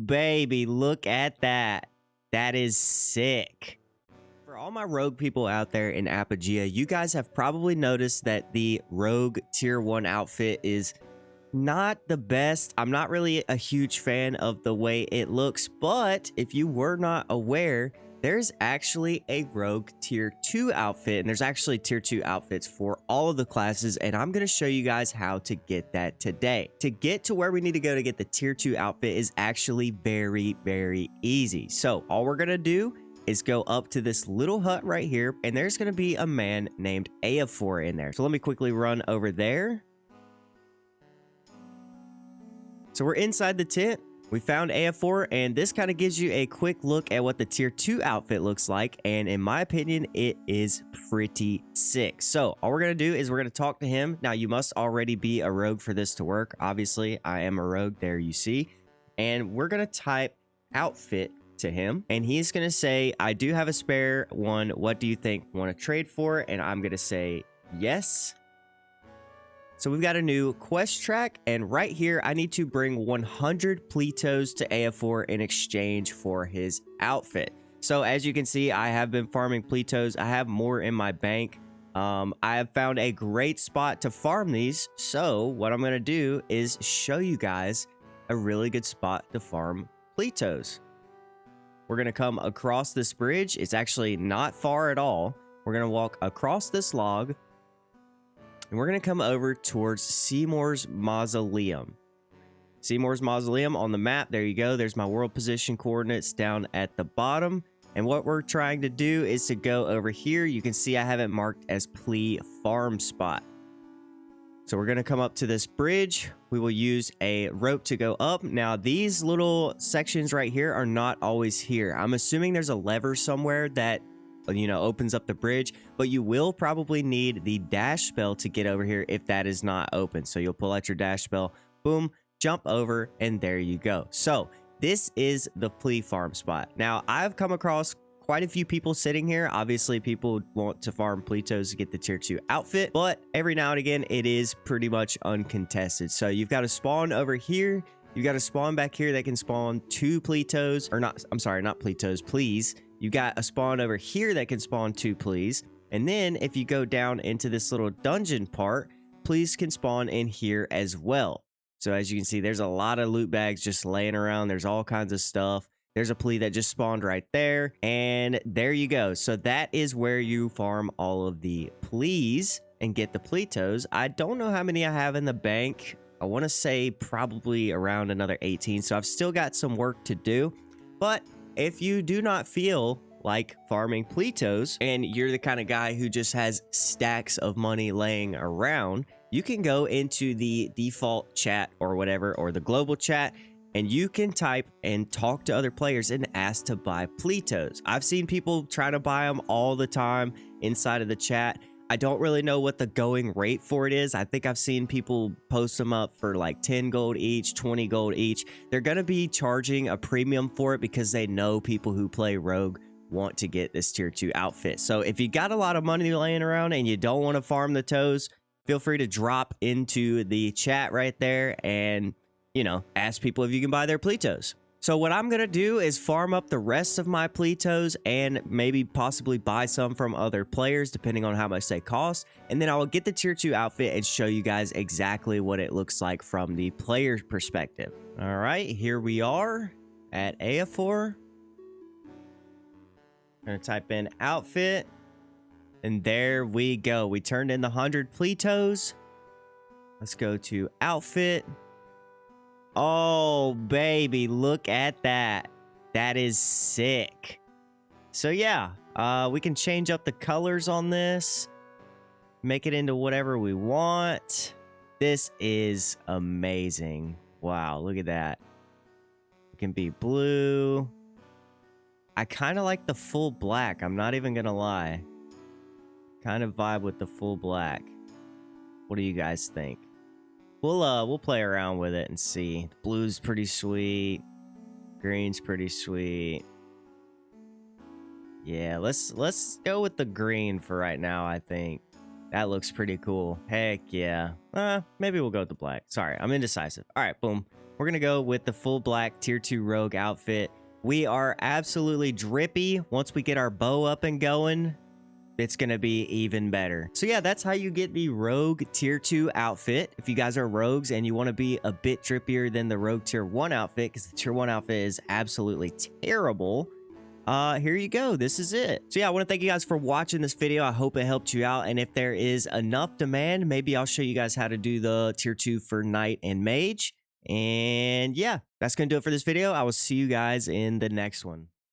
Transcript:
baby, look at that. That is sick. For all my rogue people out there in Apogea, you guys have probably noticed that the rogue tier 1 outfit is not the best. I'm not really a huge fan of the way it looks, but if you were not aware, there's actually a rogue tier 2 outfit, and there's actually tier 2 outfits for all of the classes, and I'm going to show you guys how to get that today. To get to where we need to go to get the tier 2 outfit is actually very, very easy. So all we're going to do is go up to this little hut right here, and there's going to be a man named Apogea in there. So let me quickly run over there. So we're inside the tent. We found AF4, and this kind of gives you a quick look at what the tier 2 outfit looks like, and in my opinion, it is pretty sick. So all we're going to do is we're going to talk to him. Now, you must already be a rogue for this to work. Obviously, I am a rogue, there you see. And we're going to type outfit to him, and he's going to say, I do have a spare one. What do you think? Want to trade for? And I'm going to say yes. So we've got a new quest track, and right here, I need to bring 100 Pletos to AF4 in exchange for his outfit. So as you can see, I have been farming Pletos. I have more in my bank. I have found a great spot to farm these. So what I'm going to do is show you guys a really good spot to farm Pletos. We're going to come across this bridge. It's actually not far at all. We're going to walk across this log, and we're going to come over towards Seymour's Mausoleum. Seymour's Mausoleum on the map. There you go. There's my world position coordinates down at the bottom. And what we're trying to do is to go over here. You can see I have it marked as plea farm spot. So we're going to come up to this bridge. We will use a rope to go up. Now, these little sections right here are not always here. I'm assuming there's a lever somewhere that, you know, opens up the bridge, but you will probably need the dash spell to get over here if that is not open. So you'll pull out your dash spell, boom, jump over, and there you go. So this is the plea farm spot. Now, I've come across quite a few people sitting here. Obviously, people want to farm Pletos to get the tier 2 outfit, but every now and again, it is pretty much uncontested. So you've got to spawn over here. You got to spawn back here that can spawn 2 Pletos, or not, I'm sorry, not Pletos, please. You got a spawn over here that can spawn 2 pleas. And then if you go down into this little dungeon part, pleas can spawn in here as well. So as you can see, there's a lot of loot bags just laying around. There's all kinds of stuff. There's a plea that just spawned right there. And there you go. So that is where you farm all of the pleas and get the Pletos. I don't know how many I have in the bank. I want to say probably around another 18. So I've still got some work to do. But if you do not feel like farming Pletos and you're the kind of guy who just has stacks of money laying around, you can go into the default chat or whatever, or the global chat, and you can type and talk to other players and ask to buy Pletos. I've seen people try to buy them all the time inside of the chat. I don't really know what the going rate for it is. I think I've seen people post them up for like 10 gold each, 20 gold each. They're going to be charging a premium for it because they know people who play Rogue want to get this tier 2 outfit. So if you got a lot of money laying around and you don't want to farm the toes, feel free to drop into the chat right there and, you know, ask people if you can buy their Pletos. So what I'm going to do is farm up the rest of my Pletos and maybe possibly buy some from other players depending on how much they cost. And then I will get the tier 2 outfit and show you guys exactly what it looks like from the player perspective. All right, here we are at AF4. I'm going to type in outfit. And there we go. We turned in the 100 Pletos. Let's go to outfit. Oh, baby, look at that. That is sick. So, yeah, we can change up the colors on this. Make it into whatever we want. This is amazing. Wow, look at that. It can be blue. I kind of like the full black. I'm not even going to lie. Kind of vibe with the full black. What do you guys think? We'll play around with it and see. Blue's pretty sweet. Green's pretty sweet. Yeah, let's go with the green for right now, I think. That looks pretty cool. Heck yeah. Maybe we'll go with the black. Sorry, I'm indecisive. All right, boom. We're going to go with the full black tier 2 rogue outfit. We are absolutely drippy. Once we get our bow up and going, it's going to be even better. So yeah, that's how you get the rogue tier 2 outfit. If you guys are rogues and you want to be a bit drippier than the rogue tier 1 outfit, because the tier 1 outfit is absolutely terrible, here you go. This is it. So yeah, I want to thank you guys for watching this video. I hope it helped you out. And if there is enough demand, maybe I'll show you guys how to do the tier 2 for knight and mage. And yeah, that's going to do it for this video. I will see you guys in the next one.